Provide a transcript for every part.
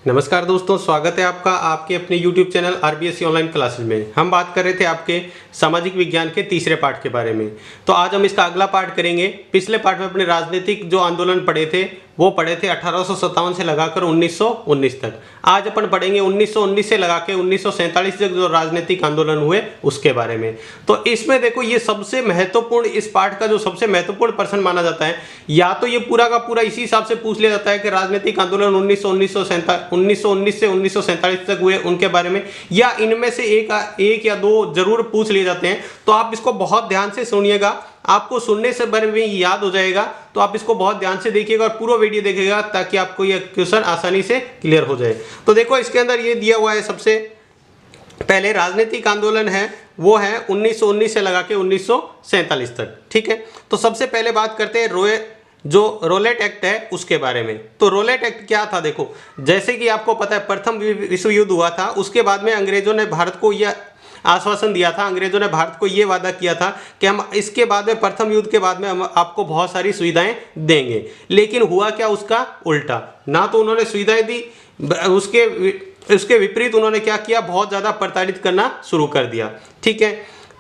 नमस्कार दोस्तों, स्वागत है आपका आपके अपने YouTube channel RBSC online classes में। हम बात कर रहे थे आपके सामाजिक विज्ञान के तीसरे पार्ट के बारे में। तो आज हम इसका अगला पार्ट करेंगे। पिछले पार्ट में अपने राजनीतिक जो आंदोलन पढ़े थे वो पढ़े थे 1857 से लगाकर 1919 तक। आज अपन पढ़ेंगे 1919 से लगा के 1947 तक जो राजनीतिक आंदोलन हुए उसके बारे में। तो इसमें देखो, ये सबसे महत्वपूर्ण, इस पार्ट का जो सबसे महत्वपूर्ण पर्सन माना जाता है, या तो ये पूरा का पूरा इसी हिसाब से पूछ लिया जाता है कि राजनीतिक आंदोलन 1919 से 1947 तक हुए उनके बारे में, या इनमें से एक या दो जरूर पूछ लिए जाते हैं। तो आप इसको बहुत ध्यान से सुनिएगा, आपको सुनने से बारे में याद हो जाएगा। तो आप इसको बहुत ध्यान से देखिएगा और पूरा वीडियो देखिएगा ताकि आपको यह क्वेश्चन आसानी से क्लियर हो जाए। तो देखो, इसके अंदर ये दिया हुआ है, सबसे पहले राजनीतिक आंदोलन है वो है 1919 से लगा के 1947 तक। ठीक है, तो सबसे पहले बात करते हैं जो रोलेट एक्ट है उसके बारे में। तो रोलेट एक्ट क्या था? देखो, जैसे कि आपको पता है प्रथम विश्व युद्ध हुआ था, उसके बाद में अंग्रेजों ने भारत को यह आश्वासन दिया था, अंग्रेजों ने भारत को ये वादा किया था कि हम इसके बाद में, प्रथम युद्ध के बाद में, हम आपको बहुत सारी सुविधाएं देंगे। लेकिन हुआ क्या? उसका उल्टा। ना तो उन्होंने सुविधाएं दी, उसके विपरीत उन्होंने क्या किया? बहुत ज़्यादा प्रताड़ित करना शुरू कर दिया। ठीक है,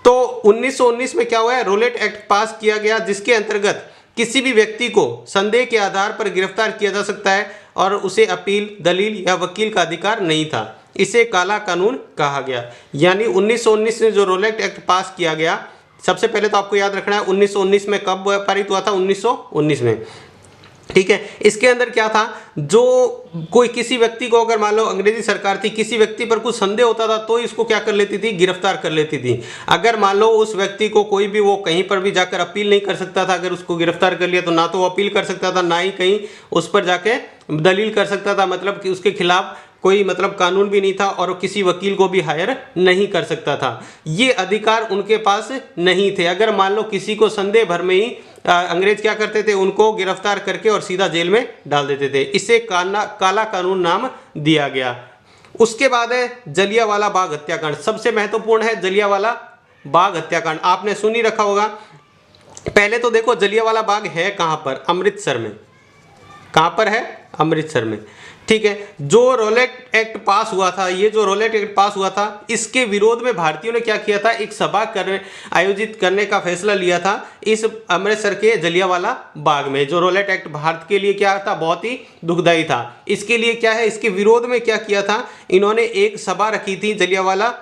तो 1919 में क्या हुआ है? रोलेट एक्ट पास किया गया, जिसके अंतर्गत किसी भी व्यक्ति को संदेह के आधार पर गिरफ्तार किया जा सकता है और उसे अपील, दलील या वकील का अधिकार नहीं था। इसे काला कानून कहा गया। यानी 1919 में जो रोलेट एक्ट पास किया गया, सबसे पहले तो आपको याद रखना है 1919 में कब पारित हुआ था? 1919 में। ठीक है, इसके अंदर क्या था? जो कोई किसी व्यक्ति को, अगर मान लो अंग्रेजी सरकार थी, किसी व्यक्ति पर कुछ संदेह होता था तो इसको क्या कर लेती थी? गिरफ्तार कर लेती थी। अगर मान लो उस व्यक्ति को कोई भी, वो कहीं पर भी जाकर अपील नहीं कर सकता था। अगर उसको गिरफ्तार कर लिया तो ना तो वो अपील कर सकता था, ना ही कहीं उस पर जाके दलील कर सकता था, मतलब कि उसके खिलाफ कोई कानून भी नहीं था, और किसी वकील को भी हायर नहीं कर सकता था। ये अधिकार उनके पास नहीं थे। अगर मान लो किसी को संदेह भर में ही अंग्रेज क्या करते थे? उनको गिरफ्तार करके और सीधा जेल में डाल देते थे। इसे काला कानून नाम दिया गया। उसके बाद है जलियांवाला बाग हत्याकांड। सबसे महत्वपूर्ण है जलियांवाला बाग हत्याकांड। आपने सुन ही रखा होगा। पहले तो देखो, जलियांवाला बाग है कहां पर? अमृतसर में। कहां पर है? अमृतसर में। ठीक है, जो रोलेट एक्ट पास हुआ था, ये जो रोलेट एक्ट पास हुआ था, इसके विरोध में भारतीयों ने क्या किया था? एक सभा आयोजित करने का फैसला लिया था इस अमृतसर के जलियांवाला बाग में। जो रोलेट एक्ट भारत के लिए क्या था? बहुत ही दुखदायी था। इसके लिए क्या है? इसके विरोध में क्या किया था? इन्होंने एक सभा रखी थी जलियांवाला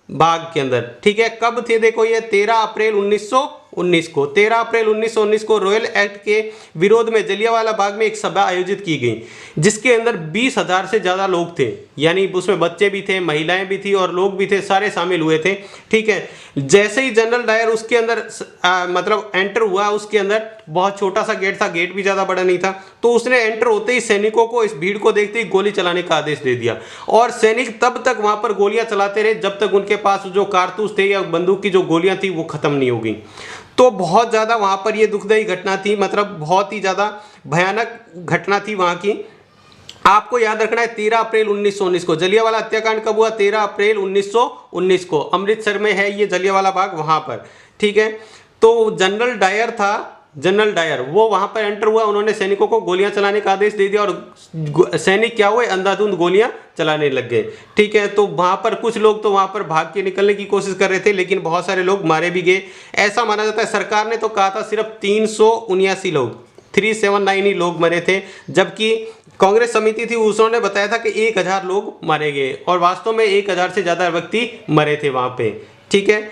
बाग के अंदर। ठीक है, कब थे? देखो, ये 13 अप्रैल 1919 को, 13 अप्रैल 1919 को रॉयल एक्ट के विरोध में जलियांवाला बाग में एक सभा आयोजित की गई, जिसके अंदर 20,000 से ज़्यादा लोग थे। यानी उसमें बच्चे भी थे, महिलाएं भी थी और लोग भी थे, सारे शामिल हुए थे। ठीक है, जैसे ही जनरल डायर उसके अंदर एंटर हुआ, उसके अंदर बहुत छोटा सा गेट था, गेट भी ज़्यादा बड़ा नहीं था। तो उसने एंटर होते ही सैनिकों को, इस भीड़ को देखते ही गोली चलाने का आदेश दे दिया, और सैनिक तब तक वहां पर गोलियां चलाते रहे जब तक उनके पास जो कारतूस थे या बंदूक की जो गोलियां थी वो खत्म नहीं हो गई। तो बहुत ज़्यादा वहाँ पर ये दुखदायी घटना थी, मतलब बहुत ही ज़्यादा भयानक घटना थी वहाँ की। आपको याद रखना है 13 अप्रैल 1919 को। जलियांवाला हत्याकांड कब हुआ? 13 अप्रैल 1919 को। अमृतसर में है ये जलियांवाला बाग, वहाँ पर। ठीक है, तो जनरल डायर था, जनरल डायर, वो वहां पर एंटर हुआ। उन्होंने सैनिकों को गोलियां चलाने का आदेश दे दिया और सैनिक क्या हुए? अंधाधुंध गोलियां चलाने लग गए। ठीक है, तो वहां पर कुछ लोग तो वहां पर भाग के निकलने की कोशिश कर रहे थे, लेकिन बहुत सारे लोग मारे भी गए। ऐसा माना जाता है, सरकार ने तो कहा था सिर्फ 379 लोग, 379 ही लोग मरे थे, जबकि कांग्रेस समिति थी उसने बताया था कि 1000 लोग मारे गए, और वास्तव में 1000 से ज़्यादा व्यक्ति मरे थे वहाँ पे। ठीक है,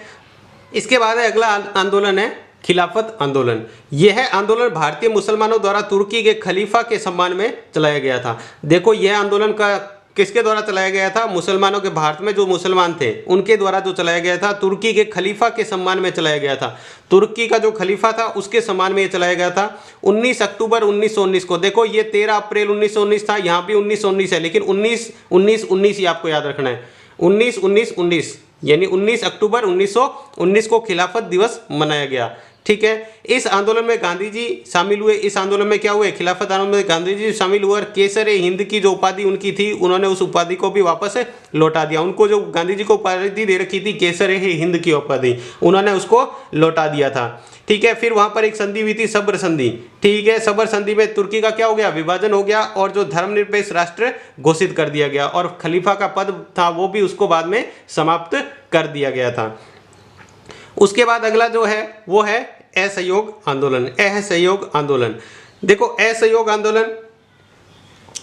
इसके बाद अगला आंदोलन है खिलाफत आंदोलन। यह आंदोलन भारतीय मुसलमानों द्वारा तुर्की के खलीफा के सम्मान में चलाया गया था। देखो, यह आंदोलन का किसके द्वारा चलाया गया था? मुसलमानों के, भारत में जो मुसलमान थे उनके द्वारा जो चलाया गया था, तुर्की के खलीफा के सम्मान में चलाया गया था। तुर्की का जो खलीफा था उसके सम्मान में ये चलाया गया था 19 अक्टूबर 1919 को। देखो, ये 13 अप्रैल 1919 था, यहाँ भी 1919 है, लेकिन 19 ही आपको याद रखना है। 19 यानी 19 अक्टूबर 1919 को खिलाफत दिवस मनाया गया। ठीक है। इस आंदोलन में गांधी जी शामिल हुए। इस आंदोलन में क्या हुए, खिलाफत आंदोलन में गांधी जी शामिल हुए और केसर ए हिंद की जो उपाधि उनकी थी, उन्होंने उस उपाधि को भी वापस लौटा दिया। उनको जो गांधी जी को उपाधि दे रखी थी केसर ए हिंद की उपाधि, उन्होंने उसको लौटा दिया था, ठीक है। फिर वहां पर एक संधि हुई थी, सब्र संधि, ठीक है। सब्र संधि में तुर्की का क्या हो गया, विभाजन हो गया और जो धर्मनिरपेक्ष राष्ट्र घोषित कर दिया गया और खलीफा का पद था वो भी उसको बाद में समाप्त कर दिया गया था। उसके बाद अगला जो है वो है असहयोग आंदोलन। असहयोग आंदोलन, देखो असहयोग आंदोलन,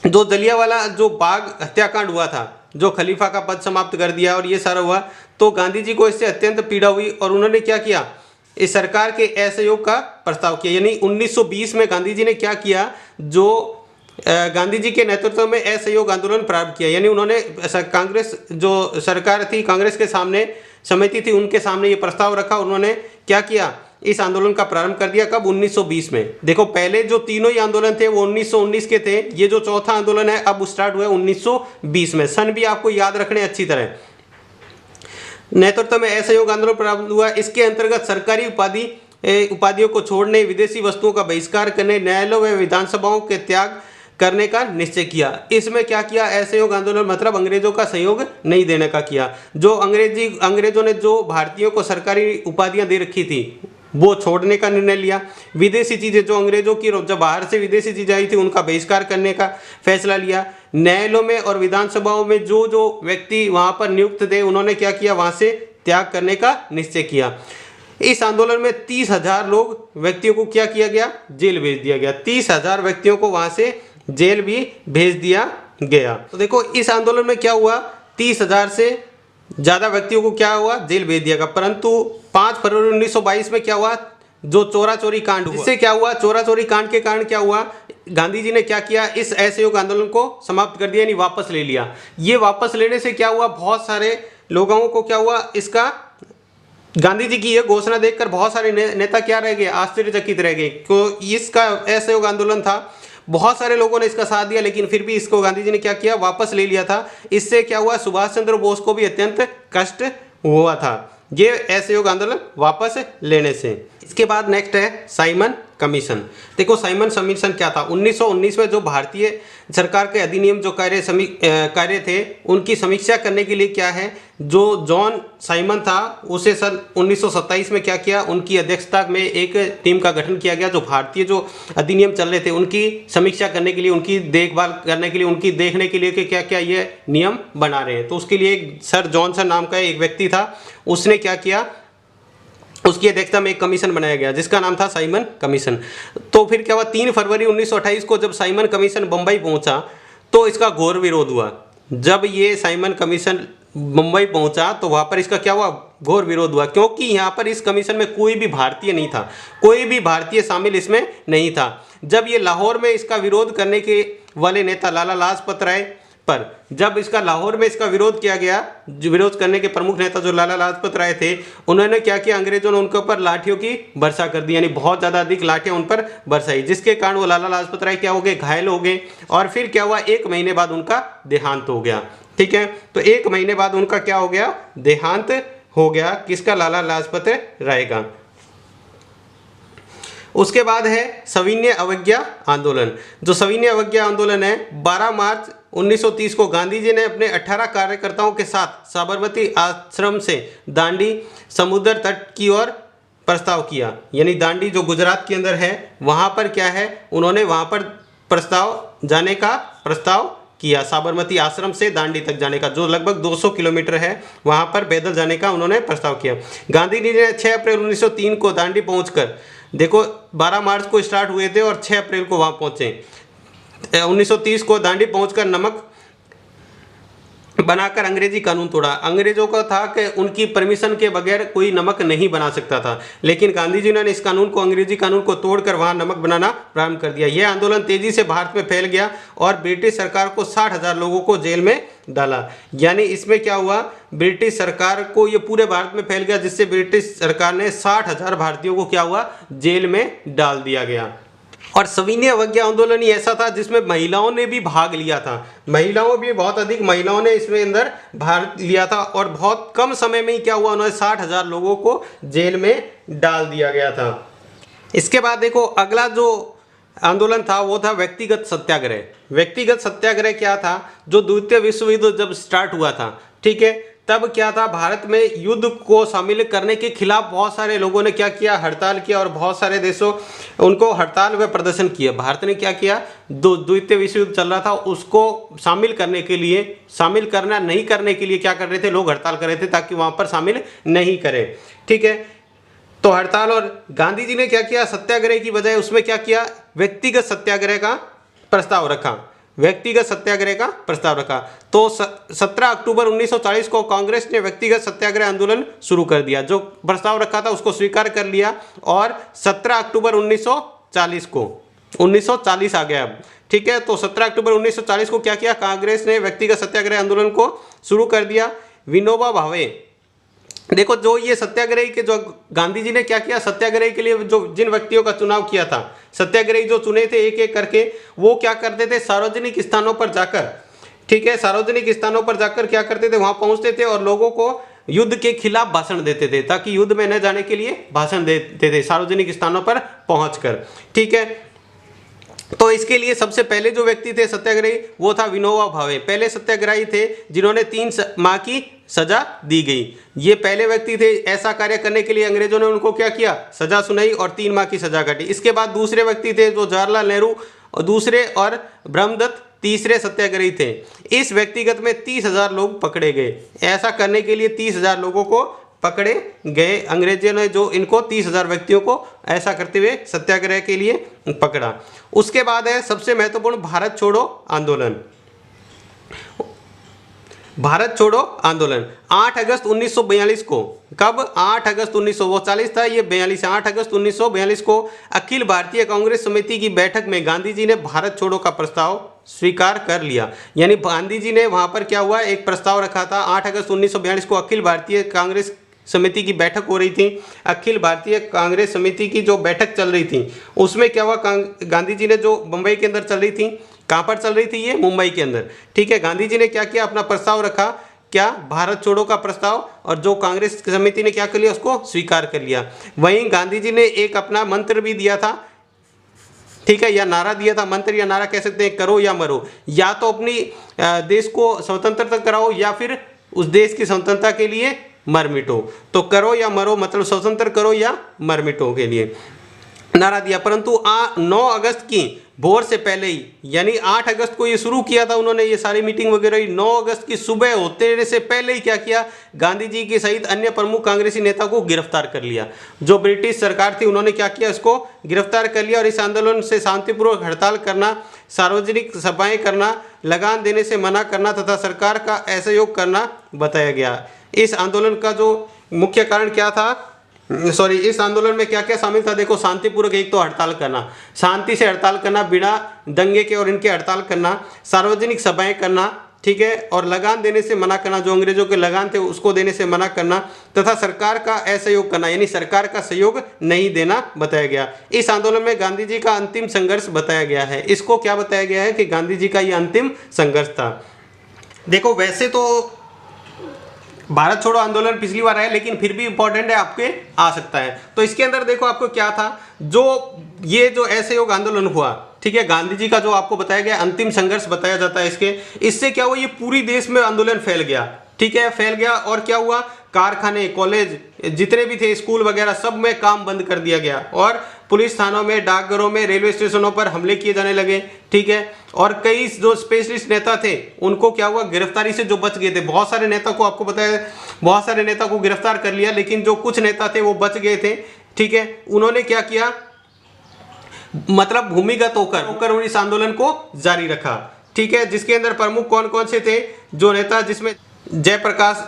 जो जलियांवाला जो बाग हत्याकांड हुआ था, जो खलीफा का पद समाप्त कर दिया और ये सारा हुआ, तो गांधी जी को इससे अत्यंत पीड़ा हुई और उन्होंने क्या किया, इस सरकार के असहयोग का प्रस्ताव किया। यानी 1920 में गांधी जी ने क्या किया, जो गांधी जी के नेतृत्व में असहयोग आंदोलन प्रारंभ किया। यानी उन्होंने कांग्रेस जो सरकार थी, कांग्रेस के सामने समिति थी, उनके सामने ये प्रस्ताव रखा। उन्होंने क्या किया, इस आंदोलन का प्रारंभ कर दिया। कब, 1920 में। देखो पहले जो तीनों ही आंदोलन थे वो 1919 के थे, ये जो चौथा आंदोलन है अब स्टार्ट हुआ 1920 में। सन भी आपको याद रखने अच्छी तरह। नेतृत्व में असहयोग आंदोलन प्रारंभ हुआ। इसके अंतर्गत सरकारी उपाधियों को छोड़ने, विदेशी वस्तुओं का बहिष्कार करने, न्यायालयों व विधानसभाओं के त्याग करने का निश्चय किया। इसमें क्या किया, असहयोग आंदोलन मतलब अंग्रेजों का सहयोग नहीं देने का किया। जो अंग्रेजों ने जो भारतीयों को सरकारी उपाधियां दे रखी थी वो छोड़ने का निर्णय लिया। विदेशी चीजें जो अंग्रेजों की जब बाहर से विदेशी चीजें आई थी उनका बहिष्कार करने का फैसला लिया। न्यायालयों में और विधानसभाओं में जो जो व्यक्ति वहां पर नियुक्त थे उन्होंने क्या किया, वहां से त्याग करने का निश्चय किया। इस आंदोलन में 30,000 व्यक्तियों को क्या किया गया, जेल भेज दिया गया। 30,000 व्यक्तियों को वहां से जेल भी भेज दिया गया। तो देखो इस आंदोलन में क्या हुआ, 30,000 से ज्यादा व्यक्तियों को क्या हुआ, जेल भेज दिया गया। परंतु 5 फरवरी 1922 में क्या हुआ, जो चोरा चोरी कांड हुआ, इससे क्या हुआ, चोरा चोरी कांड के कारण क्या हुआ, गांधी जी ने क्या किया, इस असहयोग आंदोलन को समाप्त कर दिया, यानी वापस ले लिया। ये वापस लेने से क्या हुआ, बहुत सारे लोगों को क्या हुआ, इसका गांधी जी की यह घोषणा देखकर बहुत सारे नेता क्या रह गए, आश्चर्यचकित रह गए। तो इसका असहयोग आंदोलन था, बहुत सारे लोगों ने इसका साथ दिया, लेकिन फिर भी इसको गांधी जी ने क्या किया, वापस ले लिया था। इससे क्या हुआ, सुभाष चंद्र बोस को भी अत्यंत कष्ट हुआ था ये असहयोग आंदोलन वापस लेने से। इसके बाद नेक्स्ट है साइमन कमीशन। देखो साइमन कमीशन क्या था, 1919 में जो भारतीय सरकार के अधिनियम जो कार्य थे उनकी समीक्षा करने के लिए क्या है, जो जॉन साइमन था उसे सन 1927 में क्या किया, उनकी अध्यक्षता में एक टीम का गठन किया गया जो भारतीय जो अधिनियम चल रहे थे उनकी समीक्षा करने के लिए, उनकी देखभाल करने के लिए, उनकी देखने के लिए कि क्या क्या ये नियम बना रहे हैं। तो उसके लिए एक सर जॉनसन नाम का एक व्यक्ति था, उसने क्या किया, उसकी अध्यक्षता में एक कमीशन बनाया गया जिसका नाम था साइमन कमीशन। तो फिर क्या हुआ, 3 फरवरी 1928 को जब साइमन कमीशन बम्बई पहुंचा तो इसका घोर विरोध हुआ। जब ये साइमन कमीशन मुंबई पहुंचा तो वहां पर इसका क्या हुआ, घोर विरोध हुआ, क्योंकि यहाँ पर इस कमीशन में कोई भी भारतीय नहीं था, कोई भी भारतीय शामिल इसमें नहीं था। जब ये लाहौर में इसका विरोध करने के वाले नेता लाला लाजपत राय पर जब इसका लाहौर में इसका विरोध किया गया, जो विरोध करने के प्रमुख नेता जो लाला लाजपत राय थे, उन्होंने क्या किया, अंग्रेजों ने उनके ऊपर लाठियों की वर्षा कर दी, यानी बहुत ज़्यादा अधिक लाठियां उन पर बरसाई, जिसके कारण वो लाला लाजपत राय क्या हो गए, घायल हो गए। और फिर क्या हुआ, 1 महीने बाद उनका देहांत हो गया। ठीक है, तो 1 महीने बाद उनका क्या हो गया, देहांत हो गया, किसका, लाला लाजपत राय का। उसके बाद है सविनय अवज्ञा आंदोलन। जो सविनय अवज्ञा आंदोलन है, 12 मार्च 1930 को गांधी जी ने अपने 18 कार्यकर्ताओं के साथ साबरमती आश्रम से दांडी समुद्र तट की ओर प्रस्ताव किया। यानी दांडी जो गुजरात के अंदर है वहां पर क्या है, उन्होंने वहां पर जाने का प्रस्ताव किया, साबरमती आश्रम से दांडी तक जाने का, जो लगभग 200 किलोमीटर है, वहां पर पैदल जाने का उन्होंने प्रस्ताव किया। गांधी जी ने 6 अप्रैल 1903 को दांडी पहुंचकर, देखो 12 मार्च को स्टार्ट हुए थे और 6 अप्रैल को वहां पहुंचे। 1930 को दांडी पहुंचकर नमक बनाकर अंग्रेजी कानून तोड़ा। अंग्रेजों का था कि उनकी परमिशन के बगैर कोई नमक नहीं बना सकता था, लेकिन गांधी जी ने इस कानून को, अंग्रेजी कानून को तोड़कर वहां नमक बनाना प्रारंभ कर दिया। यह आंदोलन तेजी से भारत में फैल गया और ब्रिटिश सरकार को 60,000 लोगों को जेल में डाला। यानी इसमें क्या हुआ, ब्रिटिश सरकार को ये पूरे भारत में फैल गया, जिससे ब्रिटिश सरकार ने 60,000 भारतीयों को क्या हुआ, जेल में डाल दिया गया। और सविनय अवज्ञा आंदोलन ही ऐसा था जिसमें महिलाओं ने भी भाग लिया था, महिलाओं भी बहुत अधिक महिलाओं ने इसमें अंदर भाग लिया था और बहुत कम समय में ही क्या हुआ, उन्होंने 60,000 लोगों को जेल में डाल दिया गया था। इसके बाद देखो अगला जो आंदोलन था वो था व्यक्तिगत सत्याग्रह। व्यक्तिगत सत्याग्रह क्या था, जो द्वितीय विश्व युद्ध जब स्टार्ट हुआ था, ठीक है, तब क्या था, भारत में युद्ध को शामिल करने के खिलाफ बहुत सारे लोगों ने क्या किया, हड़ताल किया, और बहुत सारे देशों उनको हड़ताल व प्रदर्शन किया। भारत ने क्या किया, द्वितीय विश्व युद्ध चल रहा था, उसको शामिल करने के लिए, शामिल करना नहीं करने के लिए क्या कर रहे थे, लोग हड़ताल कर रहे थे ताकि वहां पर शामिल नहीं करें, ठीक है। तो हड़ताल, और गांधी जी ने क्या किया, सत्याग्रह की बजाय उसमें क्या किया, व्यक्तिगत सत्याग्रह का प्रस्ताव रखा, व्यक्तिगत सत्याग्रह का प्रस्ताव रखा। तो 17 अक्टूबर 1940 को कांग्रेस ने व्यक्तिगत सत्याग्रह आंदोलन शुरू कर दिया, जो प्रस्ताव रखा था उसको स्वीकार कर लिया, और 17 अक्टूबर 1940 को 1940 आ गया अब, ठीक है। तो 17 अक्टूबर 1940 को क्या किया, कांग्रेस ने व्यक्तिगत सत्याग्रह आंदोलन को शुरू कर दिया। विनोबा भावे, देखो जो ये सत्याग्रही के, जो गांधी जी ने क्या किया, सत्याग्रही के लिए जो जिन व्यक्तियों का चुनाव किया था, सत्याग्रही जो चुने थे एक एक करके, वो क्या करते थे, सार्वजनिक स्थानों पर जाकर, ठीक है, सार्वजनिक स्थानों पर जाकर क्या करते थे, वहां पहुंचते थे और लोगों को युद्ध के खिलाफ भाषण देते थे, ताकि युद्ध में न जाने के लिए भाषण देते थे सार्वजनिक स्थानों पर पहुंचकर, ठीक है। तो इसके लिए सबसे पहले जो व्यक्ति थे सत्याग्रही, वो था विनोबा भावे। पहले सत्याग्रही थे जिन्होंने 3 माह की सजा दी गई। ये पहले व्यक्ति थे, ऐसा कार्य करने के लिए अंग्रेजों ने उनको क्या किया, सजा सुनाई और 3 माह की सजा काटी। इसके बाद दूसरे व्यक्ति थे जो जवाहरलाल नेहरू, और दूसरे, और ब्रह्मदत्त तीसरे सत्याग्रही थे। इस व्यक्तिगत में 30,000 लोग पकड़े गए। ऐसा करने के लिए 30,000 लोगों को पकड़े गए। अंग्रेजों ने जो इनको 30,000 व्यक्तियों को ऐसा करते हुए सत्याग्रह के लिए पकड़ा। उसके बाद है सबसे महत्वपूर्ण भारत छोड़ो आंदोलन। भारत छोड़ो आंदोलन 8 अगस्त 1942 को, कब, 8 अगस्त 1940 था, ये 42, 8 अगस्त 1942 को अखिल भारतीय कांग्रेस समिति की बैठक में गांधी जी ने भारत छोड़ो का प्रस्ताव स्वीकार कर लिया। यानी गांधी जी ने वहां पर क्या हुआ, एक प्रस्ताव रखा था। 8 अगस्त 1942 को अखिल भारतीय कांग्रेस समिति की बैठक हो रही थी। अखिल भारतीय कांग्रेस समिति की जो बैठक चल रही थी, उसमें क्या हुआ, गांधी जी ने, जो मुंबई के अंदर चल रही थी, कहाँ पर चल रही थी ये, मुंबई के अंदर, ठीक है। गांधी जी ने क्या किया, अपना प्रस्ताव रखा, क्या, भारत छोड़ो का प्रस्ताव, और जो कांग्रेस समिति ने क्या कर लिया, उसको स्वीकार कर लिया। वहीं गांधी जी ने एक अपना मंत्र भी दिया था, ठीक है, या नारा दिया था, मंत्र या नारा कह सकते हैं, करो या मरो, या तो अपनी देश को स्वतंत्रता कराओ या फिर उस देश की स्वतंत्रता के लिए मर मिटो। तो करो या मरो मतलब स्वतंत्र करो या मर मिटो के लिए नारा दिया। परंतु 9 अगस्त की भोर से पहले ही, यानी 8 अगस्त को ये शुरू किया था उन्होंने, ये सारी मीटिंग वगैरह, 9 अगस्त की सुबह होते से पहले ही क्या किया, गांधी जी के सहित अन्य प्रमुख कांग्रेसी नेता को गिरफ्तार कर लिया। जो ब्रिटिश सरकार थी उन्होंने क्या किया, इसको गिरफ्तार कर लिया, और इस आंदोलन से शांतिपूर्वक हड़ताल करना, सार्वजनिक सभाएं करना, लगान देने से मना करना तथा सरकार का असहयोग करना बताया गया। इस आंदोलन का जो मुख्य कारण क्या था, इस आंदोलन में क्या क्या शामिल था, देखो, शांतिपूर्वक, एक तो हड़ताल करना, शांति से हड़ताल करना, बिना दंगे के और इनके हड़ताल करना, सार्वजनिक सभाएं करना, ठीक है, और लगान देने से मना करना, जो अंग्रेजों के लगान थे उसको देने से मना करना, तथा सरकार का असहयोग करना, यानी सरकार का सहयोग नहीं देना बताया गया। इस आंदोलन में गांधी जी का अंतिम संघर्ष बताया गया है। इसको क्या बताया गया है कि गांधी जी का ये अंतिम संघर्ष था। देखो, वैसे तो भारत छोड़ो आंदोलन पिछली बार है, लेकिन फिर भी इंपॉर्टेंट है, आपके आ सकता है। तो इसके अंदर देखो आपको क्या था, जो ये जो असहयोग आंदोलन हुआ, ठीक है, गांधी जी का जो आपको बताया गया अंतिम संघर्ष बताया जाता है इससे क्या हुआ, ये पूरी देश में आंदोलन फैल गया, ठीक है, फैल गया। और क्या हुआ, कारखाने, कॉलेज, जितने भी थे, स्कूल वगैरह, सब में काम बंद कर दिया गया, और पुलिस थानों में, डाकघरों में, रेलवे स्टेशनों पर हमले किए जाने लगे, ठीक है। और कई जो स्पेशलिस्ट नेता थे उनको क्या हुआ, गिरफ्तारी से जो बच गए थे, बहुत सारे नेता को आपको बताया, बहुत सारे नेता को गिरफ्तार कर लिया, लेकिन जो कुछ नेता थे वो बच गए थे, ठीक है। उन्होंने क्या किया, मतलब भूमिगत होकर इस आंदोलन को जारी रखा, ठीक है। जिसके अंदर प्रमुख कौन कौन से थे जो नेता, जिसमें जयप्रकाश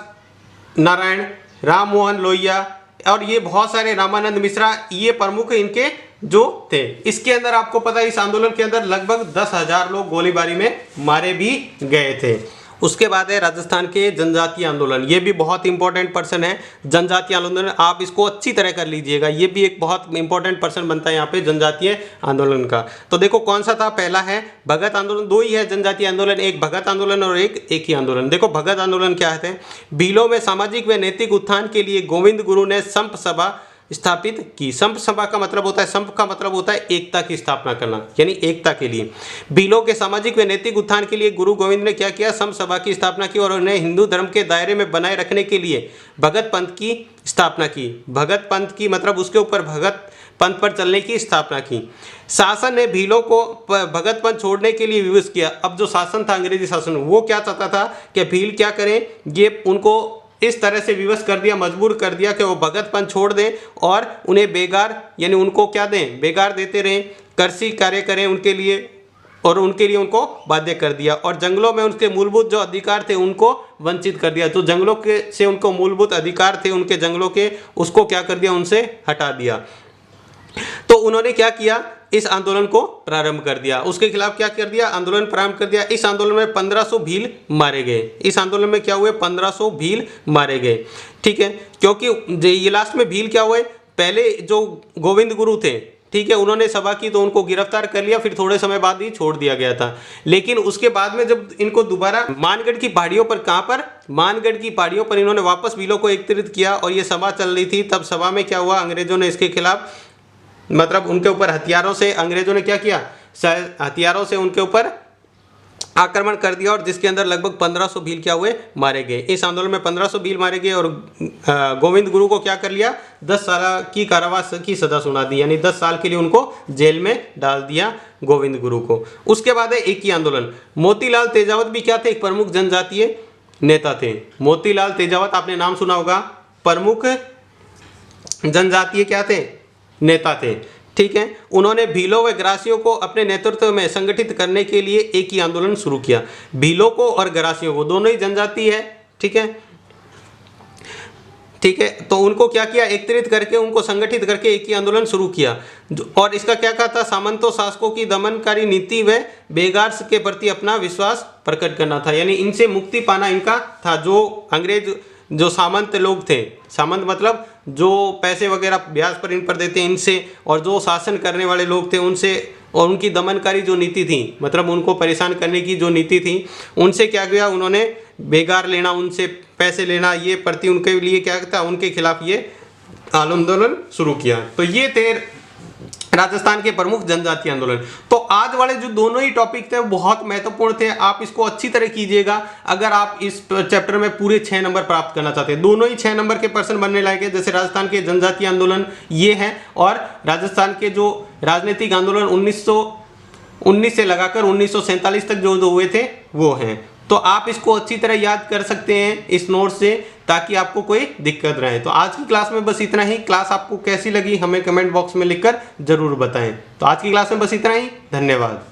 नारायण, राम मोहन लोहिया, और ये बहुत सारे, रामानंद मिश्रा, ये प्रमुख इनके जो थे। इसके अंदर आपको पता है, इस आंदोलन के अंदर लगभग 10,000 लोग गोलीबारी में मारे भी गए थे। उसके बाद है राजस्थान के जनजातीय आंदोलन, ये भी बहुत इंपॉर्टेंट पर्सन है। जनजातीय आंदोलन आप इसको अच्छी तरह कर लीजिएगा, ये भी एक बहुत इंपॉर्टेंट पर्सन बनता है यहाँ पे जनजातीय आंदोलन का। तो देखो कौन सा था, पहला है भगत आंदोलन, 2 ही है जनजातीय आंदोलन, एक भगत आंदोलन और एक ही आंदोलन। देखो भगत आंदोलन क्या है, भीलों में सामाजिक व नैतिक उत्थान के लिए गोविंद गुरु ने संप सभा स्थापित की। संप सभा का मतलब होता है, संप का मतलब होता है एकता की स्थापना करना, यानी एकता के लिए। भीलों के सामाजिक व नैतिक उत्थान के लिए गुरु गोविंद ने क्या किया, संप सभा की स्थापना की और उन्हें हिंदू धर्म के दायरे में बनाए रखने के लिए भगत पंथ की स्थापना की। भगत पंथ की मतलब उसके ऊपर भगत पंथ पर चलने की स्थापना की। शासन ने भीलों को भगत पंथ छोड़ने के लिए विवश किया। अब जो शासन था, अंग्रेजी शासन, वो क्या चाहता था कि भील क्या करें, ये उनको इस तरह से विवश कर दिया, मजबूर कर दिया कि वो भगत पंथ छोड़ दें और उन्हें बेगार, यानी उनको क्या दें, बेगार देते रहें, कृषि कार्य करें उनके लिए, और उनके लिए उनको बाध्य कर दिया। और जंगलों में उनके मूलभूत जो अधिकार थे उनको वंचित कर दिया। जो जंगलों के से उनको मूलभूत अधिकार थे उनके जंगलों के, उसको क्या कर दिया, उनसे हटा दिया। तो उन्होंने क्या किया, इस आंदोलन को प्रारंभ कर दिया। उसके खिलाफ क्या कर दिया, आंदोलन प्रारंभ कर दिया। इस आंदोलन में 1500 भील मारे गए। इस आंदोलन में क्या हुए, 1500 भील मारे गए। ठीक है, क्योंकि ये लास्ट में भील क्या हुए, पहले जो गोविंद गुरु थे, ठीक है, उन्होंने सभा की तो उनको गिरफ्तार कर लिया, फिर थोड़े समय बाद ही छोड़ दिया गया था। लेकिन उसके बाद में जब इनको दोबारा मानगढ़ की पहाड़ियों पर, कहां पर, मानगढ़ की पहाड़ियों पर इन्होंने वापस भीलों को एकत्रित किया और ये सभा चल रही थी, तब सभा में क्या हुआ, अंग्रेजों ने इसके खिलाफ, मतलब उनके ऊपर हथियारों से, अंग्रेजों ने क्या किया, हथियारों से उनके ऊपर आक्रमण कर दिया और जिसके अंदर लगभग 1500 भील क्या हुए, मारे गए। इस आंदोलन में 1500 भील मारे गए और गोविंद गुरु को क्या कर लिया, 10 साल की कारावास की सजा सुना दी, यानी 10 साल के लिए उनको जेल में डाल दिया गोविंद गुरु को। उसके बाद है एक ही आंदोलन। मोतीलाल तेजावत भी क्या थे, एक प्रमुख जनजातीय नेता थे। मोतीलाल तेजावत, आपने नाम सुना होगा, प्रमुख जनजातीय क्या थे, नेता थे। ठीक है, उन्होंने भीलों व ग्रासियों को अपने नेतृत्व में संगठित करने के लिए एक ही आंदोलन शुरू किया। भीलों को और ग्रासियों को, दोनों ही जनजाति है, ठीक है, ठीक है, तो उनको क्या किया, एकत्रित करके उनको संगठित करके एक ही आंदोलन शुरू किया। और इसका क्या कहा था, सामंतों शासकों की दमनकारी नीति व बेगार के प्रति अपना विश्वास प्रकट करना था, यानी इनसे मुक्ति पाना इनका था। जो अंग्रेज, जो सामंत लोग थे, सामंत मतलब जो पैसे वगैरह ब्याज पर इन पर देते हैं, इनसे, और जो शासन करने वाले लोग थे उनसे, और उनकी दमनकारी जो नीति थी, मतलब उनको परेशान करने की जो नीति थी, उनसे क्या किया, उन्होंने बेगार लेना, उनसे पैसे लेना, ये प्रति उनके लिए क्या था, उनके खिलाफ ये आंदोलन शुरू किया। तो ये थे राजस्थान के प्रमुख जनजातीय आंदोलन। तो आज वाले जो दोनों ही टॉपिक थे बहुत महत्वपूर्ण थे, आप इसको अच्छी तरह कीजिएगा अगर आप इस चैप्टर में पूरे 6 नंबर प्राप्त करना चाहते हैं। दोनों ही 6 नंबर के पर्सन बनने लायक है, जैसे राजस्थान के जनजातीय आंदोलन ये है, और राजस्थान के जो राजनीतिक आंदोलन 1919 से लगाकर 1947 तक जो हुए थे वो हैं। तो आप इसको अच्छी तरह याद कर सकते हैं इस नोट से, ताकि आपको कोई दिक्कत रहे। तो आज की क्लास में बस इतना ही। क्लास आपको कैसी लगी हमें कमेंट बॉक्स में लिखकर जरूर बताएं। तो आज की क्लास में बस इतना ही, धन्यवाद।